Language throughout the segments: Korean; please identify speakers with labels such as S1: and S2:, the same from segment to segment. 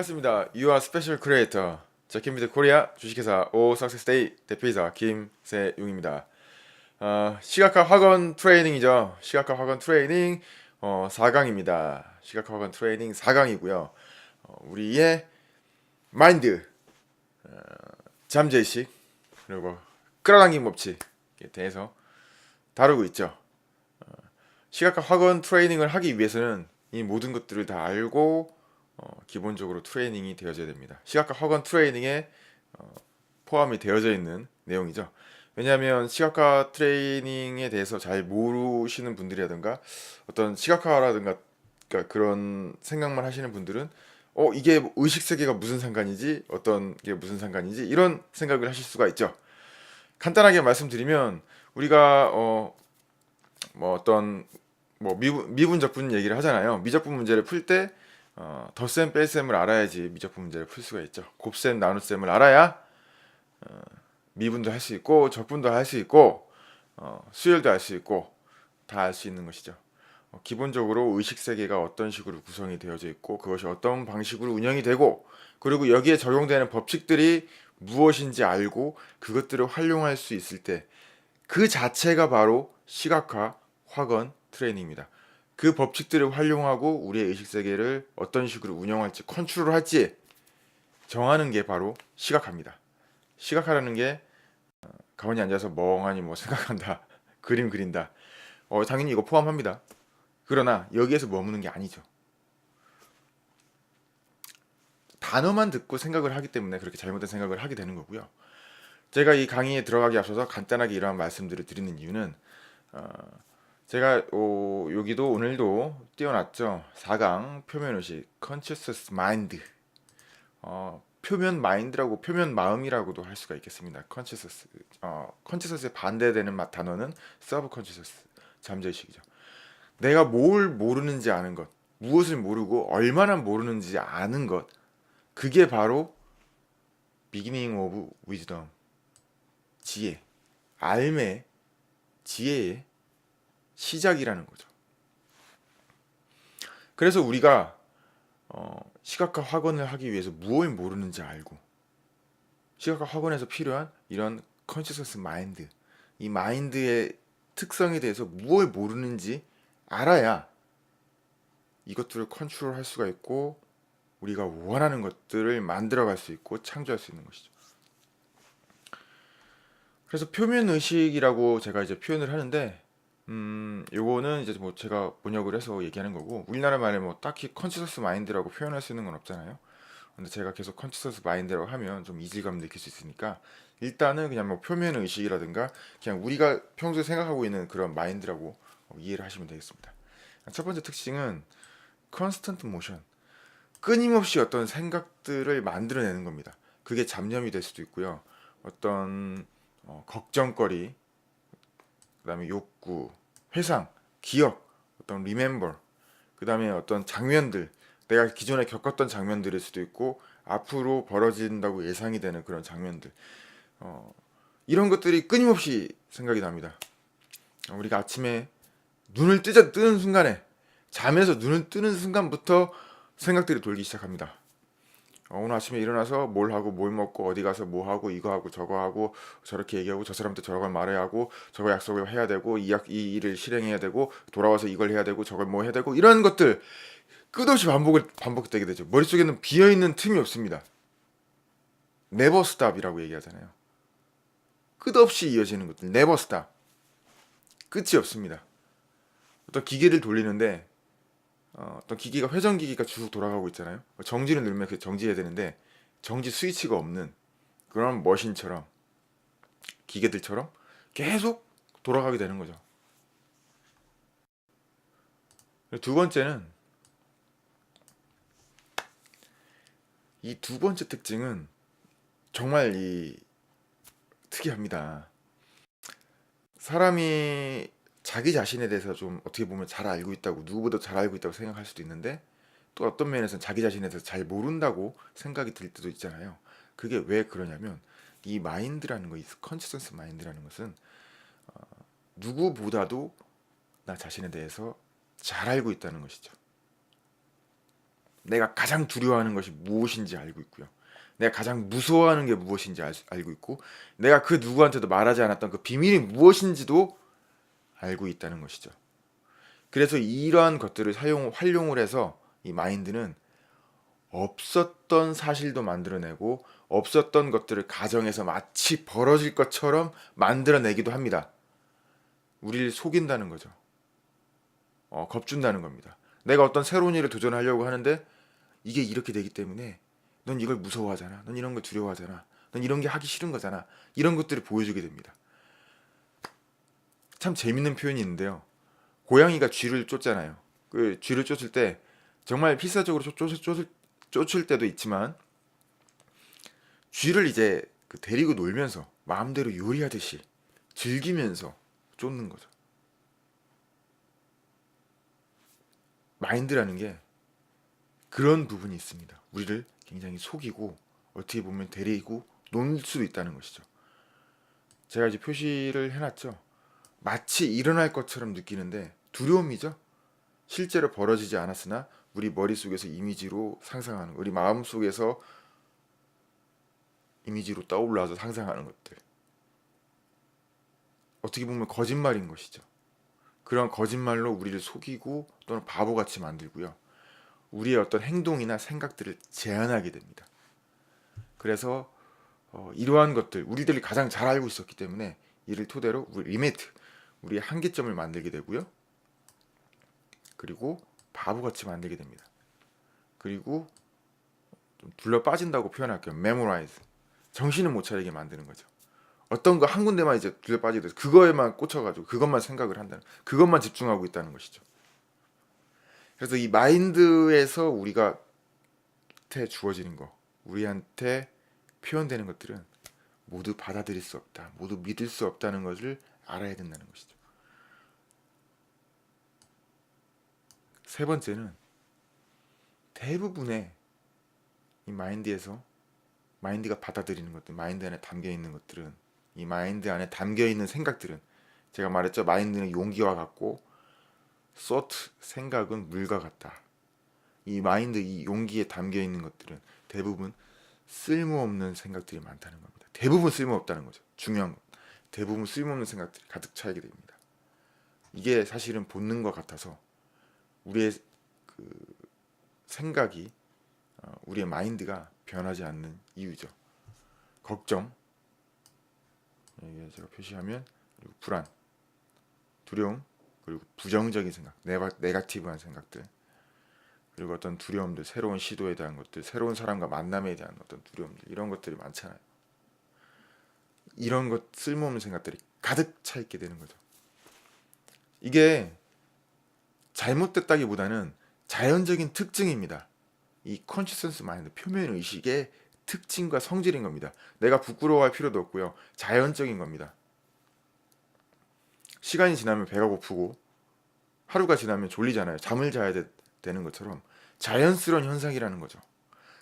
S1: 반갑습니다. You are special creator. 제키미드 코리아 주식회사 오 석세스데이 대표이사 김세용입니다. 시각화 학원 트레이닝이죠. 시각화 학원 트레이닝 4강입니다. 시각화 학원 트레이닝 4강이고요. 우리의 마인드, 잠재의식, 그리고 끌어당김 법칙에 대해서 다루고 있죠. 시각화 학원 트레이닝을 하기 위해서는 이 모든 것들을 다 알고 기본적으로 트레이닝이 되어져야 됩니다. 시각화 학원 트레이닝에 포함이 되어져 있는 내용이죠. 왜냐하면 시각화 트레이닝에 대해서 잘 모르시는 분들이라든가 어떤 시각화라든가 그러니까 그런 생각만 하시는 분들은 이게 의식 세계가 무슨 상관이지, 어떤 게 무슨 상관이지 이런 생각을 하실 수가 있죠. 간단하게 말씀드리면 우리가 뭐 어떤 뭐 미분적분 얘기를 하잖아요. 미적분 문제를 풀 때 덧셈 뺄셈을 알아야지 미적분 문제를 풀 수가 있죠. 곱셈 나눗셈을 알아야 미분도 할 수 있고 적분도 할 수 있고 수열도 할 수 있고 다 알 수 있는 것이죠. 기본적으로 의식 세계가 어떤 식으로 구성이 되어져 있고 그것이 어떤 방식으로 운영이 되고 그리고 여기에 적용되는 법칙들이 무엇인지 알고 그것들을 활용할 수 있을 때 그 자체가 바로 시각화 확언 트레이닝입니다. 그 법칙들을 활용하고 우리의 의식 세계를 어떤 식으로 운영할지 컨트롤할지 정하는 게 바로 시각화입니다. 시각화라는 게 가만히 앉아서 멍하니 뭐 생각한다, 그림 그린다. 당연히 이거 포함합니다. 그러나 여기에서 머무는 게 아니죠. 단어만 듣고 생각을 하기 때문에 그렇게 잘못된 생각을 하게 되는 거고요. 제가 이 강의에 들어가기 앞서서 간단하게 이러한 말씀들을 드리는 이유는 제가 여기도 오늘도 띄워놨죠. 4강 표면의식 Conscious Mind 표면 마인드라고 표면 마음이라고도 할 수가 있겠습니다. Conscious의 반대되는 단어는 Subconscious 잠재의식이죠. 내가 뭘 모르는지 아는 것, 무엇을 모르고 얼마나 모르는지 아는 것, 그게 바로 Beginning of Wisdom 지혜, 알매, 지혜의 시작이라는 거죠. 그래서 우리가 시각화 확언을 하기 위해서 무엇을 모르는지 알고 시각화 확언에서 필요한 이런 컨시서스 마인드, 이 마인드의 특성에 대해서 무엇을 모르는지 알아야 이것들을 컨트롤할 수가 있고 우리가 원하는 것들을 만들어갈 수 있고 창조할 수 있는 것이죠. 그래서 표면의식이라고 제가 이제 표현을 하는데 요거는 이제 뭐 제가 번역을 해서 얘기하는 거고 우리나라 말에 뭐 딱히 컨시서스 마인드라고 표현할 수 있는 건 없잖아요. 근데 제가 계속 컨시서스 마인드라고 하면 좀 이질감 느낄 수 있으니까 일단은 그냥 뭐 표면의식이라든가 그냥 우리가 평소에 생각하고 있는 그런 마인드라고 이해를 하시면 되겠습니다. 첫 번째 특징은 컨스턴트 모션, 끊임없이 어떤 생각들을 만들어내는 겁니다. 그게 잡념이 될 수도 있고요. 어떤 걱정거리, 그 다음에 욕구, 회상, 기억, 어떤 remember, 그 다음에 어떤 장면들, 내가 기존에 겪었던 장면들일 수도 있고 앞으로 벌어진다고 예상이 되는 그런 장면들, 이런 것들이 끊임없이 생각이 납니다. 우리가 아침에 눈을 뜨는 순간에 잠에서 눈을 뜨는 순간부터 생각들이 돌기 시작합니다. 오늘 아침에 일어나서 뭘 하고 뭘 먹고 어디 가서 뭐 하고 이거 하고 저거 하고 저렇게 얘기하고 저 사람한테 저걸 말해야 하고 저거 약속을 해야 되고 이 일을 실행해야 되고 돌아와서 이걸 해야 되고 저걸 뭐 해야 되고 이런 것들 끝없이 반복되게 되죠. 머릿속에는 비어있는 틈이 없습니다. never stop이라고 얘기하잖아요. 끝없이 이어지는 것들 never stop. 끝이 없습니다. 어떤 기계를 돌리는데 어떤 기기가 회전기기가 쭉 돌아가고 있잖아요. 정지를 누르면 그 정지해야 되는데 정지 스위치가 없는 그런 머신처럼 기계들처럼 계속 돌아가게 되는 거죠. 두 번째는 이 두 번째 특징은 정말 특이합니다. 사람이 자기 자신에 대해서 좀 어떻게 보면 잘 알고 있다고 누구보다 잘 알고 있다고 생각할 수도 있는데 또 어떤 면에서는 자기 자신에 대해서 잘 모른다고 생각이 들 때도 있잖아요. 그게 왜 그러냐면 이 마인드라는 거, 이 컨시스턴스 마인드라는 것은 누구보다도 나 자신에 대해서 잘 알고 있다는 것이죠. 내가 가장 두려워하는 것이 무엇인지 알고 있고요. 내가 가장 무서워하는 게 무엇인지 알고 있고, 내가 그 누구한테도 말하지 않았던 그 비밀이 무엇인지도 알고 있다는 것이죠. 그래서 이러한 것들을 활용을 해서 이 마인드는 없었던 사실도 만들어내고 없었던 것들을 가정에서 마치 벌어질 것처럼 만들어내기도 합니다. 우리를 속인다는 거죠. 겁준다는 겁니다. 내가 어떤 새로운 일을 도전하려고 하는데 이게 이렇게 되기 때문에 넌 이걸 무서워하잖아. 넌 이런 걸 두려워하잖아. 넌 이런 게 하기 싫은 거잖아. 이런 것들을 보여주게 됩니다. 참 재밌는 표현이 있는데요. 고양이가 쥐를 쫓잖아요. 그 쥐를 쫓을 때 정말 필사적으로 쫓을 때도 있지만, 쥐를 이제 데리고 놀면서 마음대로 요리하듯이 즐기면서 쫓는 거죠. 마인드라는 게 그런 부분이 있습니다. 우리를 굉장히 속이고 어떻게 보면 데리고 놀 수도 있다는 것이죠. 제가 이제 표시를 해놨죠. 마치 일어날 것처럼 느끼는데 두려움이죠. 실제로 벌어지지 않았으나 우리 머릿속에서 이미지로 상상하는, 우리 마음속에서 이미지로 떠올라서 상상하는 것들. 어떻게 보면 거짓말인 것이죠. 그런 거짓말로 우리를 속이고 또는 바보같이 만들고요. 우리의 어떤 행동이나 생각들을 제한하게 됩니다. 그래서 이러한 것들, 우리들이 가장 잘 알고 있었기 때문에 이를 토대로 우리 리미트, 우리의 한계점을 만들게 되고요. 그리고 바보같이 만들게 됩니다. 그리고 좀 둘러 빠진다고 표현할게요. 메모라이즈. 정신을 못 차리게 만드는 거죠. 어떤 거 한 군데만 이제 둘러 빠지듯 그거에만 꽂혀가지고 그것만 생각을 한다는, 그것만 집중하고 있다는 것이죠. 그래서 이 마인드에서 우리한테 주어지는 거, 우리한테 표현되는 것들은 모두 받아들일 수 없다, 모두 믿을 수 없다는 것을 알아야 된다는 것이죠. 세 번째는 대부분의 이 마인드가 받아들이는 것들, 마인드 안에 담겨 있는 것들은, 이 마인드 안에 담겨 있는 생각들은, 제가 말했죠. 마인드는 용기와 같고 소트, 생각은 물과 같다. 이 마인드, 이 용기에 담겨 있는 것들은 대부분 쓸모없는 생각들이 많다는 겁니다. 대부분 쓸모없다는 거죠. 중요한 것. 대부분 쓸모없는 생각들이 가득 차게 됩니다. 이게 사실은 본능과 같아서 우리의 그 생각이, 우리의 마인드가 변하지 않는 이유죠. 걱정, 이게 제가 표시하면, 그리고 불안, 두려움, 그리고 부정적인 생각, 네가티브한 생각들, 그리고 어떤 두려움들, 새로운 시도에 대한 것들, 새로운 사람과 만남에 대한 어떤 두려움들, 이런 것들이 많잖아요. 이런 것, 쓸모없는 생각들이 가득 차 있게 되는 거죠. 이게 잘못됐다기보다는 자연적인 특징입니다. 이 컨시스턴스 마인드, 표면 의식의 특징과 성질인 겁니다. 내가 부끄러워할 필요도 없고요. 자연적인 겁니다. 시간이 지나면 배가 고프고 하루가 지나면 졸리잖아요. 잠을 자야 되는 것처럼 자연스러운 현상이라는 거죠.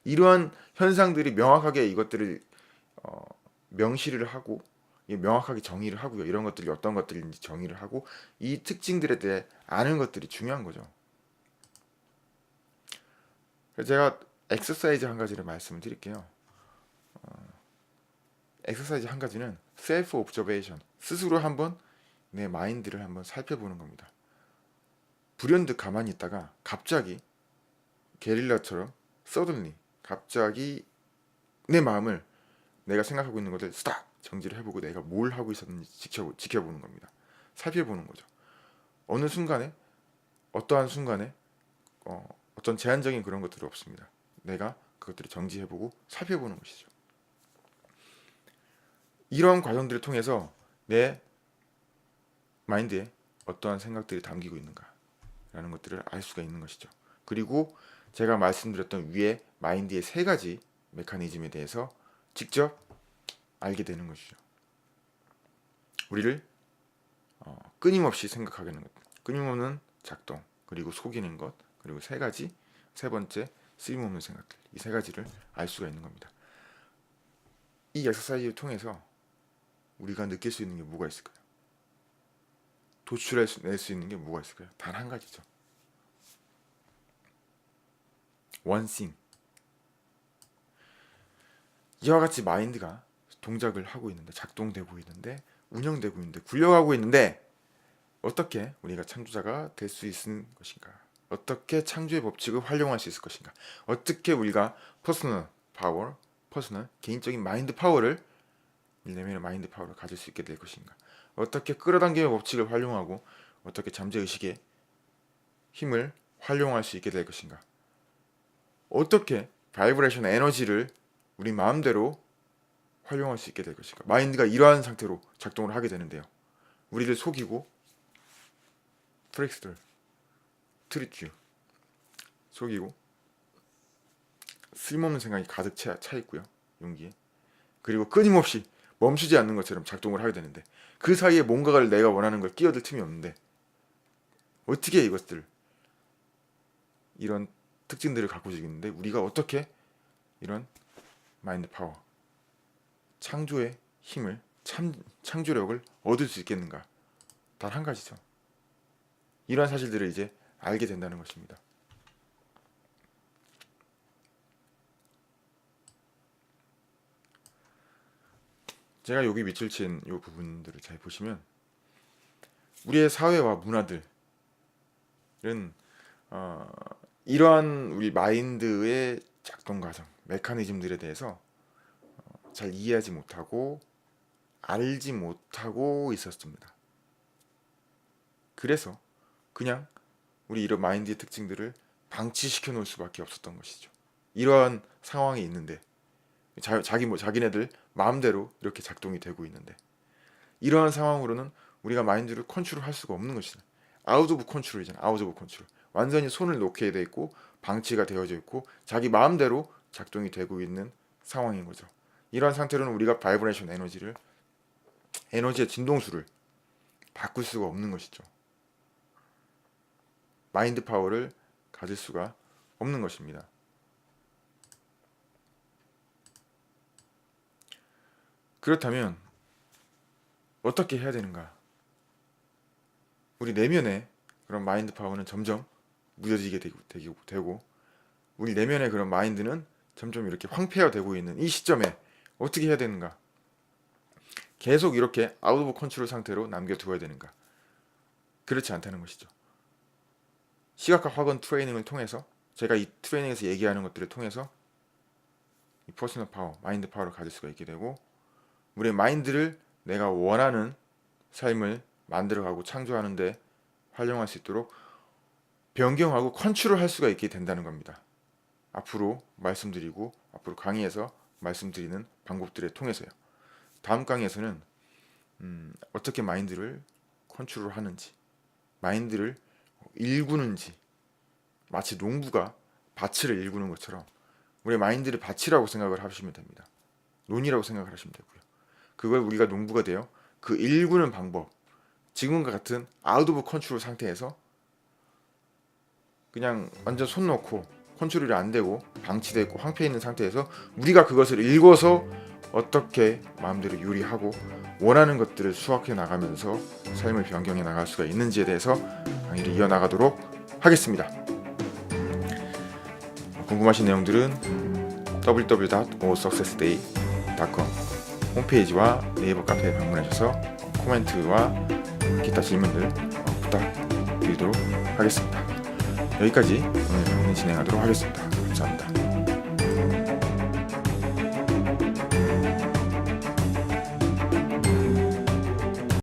S1: 이러한 현상들이 명확하게 이것들을 명시를 하고, 명확하게 정의를 하고요. 이런 것들이 어떤 것들인지 정의를 하고, 이 특징들에 대해 아는 것들이 중요한 거죠. 그래서 제가 엑서사이즈 한 가지를 말씀을 드릴게요. 엑서사이즈 한 가지는 셀프 옵저베이션, 스스로 한번 내 마인드를 한번 살펴보는 겁니다. 불현듯 가만히 있다가 갑자기 게릴라처럼 suddenly 갑자기 내 마음을, 내가 생각하고 있는 것을 스탑 정지를 해보고 내가 뭘 하고 있었는지 지켜보는 겁니다. 살펴보는 거죠. 어느 순간에, 어떠한 순간에 어떤 제한적인 그런 것들이 없습니다. 내가 그것들을 정지해보고 살펴보는 것이죠. 이러한 과정들을 통해서 내 마인드에 어떠한 생각들이 담기고 있는가라는 것들을 알 수가 있는 것이죠. 그리고 제가 말씀드렸던 위에 마인드의 세 가지 메커니즘에 대해서 직접 알게 되는 것이죠. 우리를 끊임없이 생각하게 하는 것, 끊임없는 작동, 그리고 속이는 것, 그리고 세 번째 쓸모없는 생각들, 이 세 가지를 알 수가 있는 겁니다. 이 엑서사이즈를 통해서 우리가 느낄 수 있는 게 뭐가 있을까요? 도출해낼 수 있는 게 뭐가 있을까요? 단 한 가지죠. one thing. 이와 같이 마인드가 동작을 하고 있는데, 작동되고 있는데, 운영되고 있는데, 굴려가고 있는데, 어떻게 우리가 창조자가 될 수 있는 것인가? 어떻게 창조의 법칙을 활용할 수 있을 것인가? 어떻게 우리가 퍼스널 파워, 퍼스널 개인적인 마인드 파워를, 내면의 마인드 파워를 가질 수 있게 될 것인가? 어떻게 끌어당김의 법칙을 활용하고 어떻게 잠재의식의 힘을 활용할 수 있게 될 것인가? 어떻게 바이브레이션 에너지를 우리 마음대로 활용할 수 있게 될 것인가? 마인드가 이러한 상태로 작동을 하게 되는데요. 우리를 속이고 트릭스들, 트리큐, 속이고 쓸모없는 생각이 가득 차 있고요. 용기에. 그리고 끊임없이 멈추지 않는 것처럼 작동을 하게 되는데, 그 사이에 뭔가를 내가 원하는 걸 끼어들 틈이 없는데, 어떻게 이것들, 이런 특징들을 갖고 있는데 우리가 어떻게 이런 마인드 파워, 창조의 힘을, 창조력을 얻을 수 있겠는가? 단 한 가지죠. 이러한 사실들을 이제 알게 된다는 것입니다. 제가 여기 밑줄 친 이 부분들을 잘 보시면, 우리의 사회와 문화들은 이러한 우리 마인드의 작동 과정, 메커니즘들에 대해서 잘 이해하지 못하고 알지 못하고 있었습니다. 그래서 그냥 우리 이런 마인드의 특징들을 방치시켜 놓을 수밖에 없었던 것이죠. 이러한 상황이 있는데, 자기네들 마음대로 이렇게 작동이 되고 있는데, 이러한 상황으로는 우리가 마인드를 컨트롤할 수가 없는 것이죠. 아웃 오브 컨트롤이잖아. 아웃 오브 컨트롤. 완전히 손을 놓게 돼 있고 방치가 되어져 있고 자기 마음대로 작동이 되고 있는 상황인 거죠. 이러한 상태로는 우리가 바이브레이션 에너지의 진동수를 바꿀 수가 없는 것이죠. 마인드 파워를 가질 수가 없는 것입니다. 그렇다면 어떻게 해야 되는가? 우리 내면의 그런 마인드 파워는 점점 무뎌지게 되고 우리 내면의 그런 마인드는 점점 이렇게 황폐화되고 있는 이 시점에 어떻게 해야 되는가? 계속 이렇게 아웃 오브 컨트롤 상태로 남겨두어야 되는가? 그렇지 않다는 것이죠. 시각화 확언 트레이닝을 통해서, 제가 이 트레이닝에서 얘기하는 것들을 통해서 이 퍼스널 파워, 마인드 파워를 가질 수가 있게 되고, 우리의 마인드를 내가 원하는 삶을 만들어가고 창조하는데 활용할 수 있도록 변경하고 컨트롤할 수가 있게 된다는 겁니다. 앞으로 말씀드리고 앞으로 강의에서 말씀드리는 방법들을 통해서요. 다음 강의에서는 어떻게 마인드를 컨트롤하는지, 마인드를 일구는지, 마치 농부가 밭을 일구는 것처럼 우리의 마인드를 밭이라고 생각을 하시면 됩니다. 논이라고 생각을 하시면 되고요. 그걸 우리가 농부가 되어 그 일구는 방법, 지금과 같은 아웃 오브 컨트롤 상태에서 그냥 완전 손 놓고 컨트롤이 안 되고 방치되어 있고 황폐해 있는 상태에서 우리가 그것을 읽어서 어떻게 마음대로 요리하고 원하는 것들을 수확해 나가면서 삶을 변경해 나갈 수가 있는지에 대해서 강의를 이어나가도록 하겠습니다. 궁금하신 내용들은 www.osuccessday.com 홈페이지와 네이버 카페에 방문하셔서 코멘트와 기타 질문들 부탁드리도록 하겠습니다. 여기까지 오늘 강의 진행하도록 하겠습니다. 감사합니다.